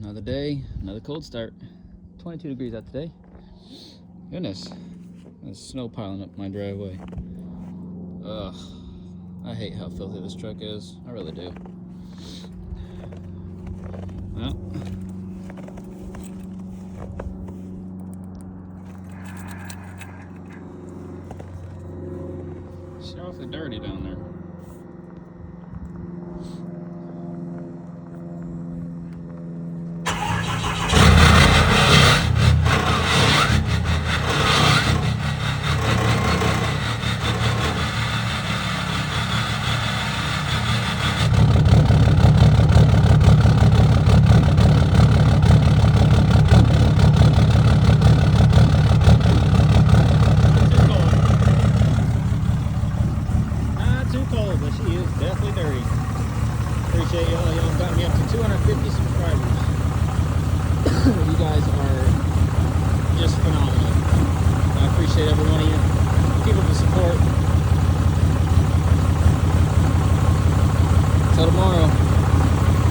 Another day, another cold start. 22 degrees out today. Goodness, there's snow piling up my driveway. Ugh, I hate how filthy this truck is. I really do. Well, it's awfully dirty down there. Cold, but she is definitely dirty. Appreciate y'all. Y'all got me up to 250 subscribers. You guys are just phenomenal. I appreciate every one of you. Keep up the support. Till tomorrow.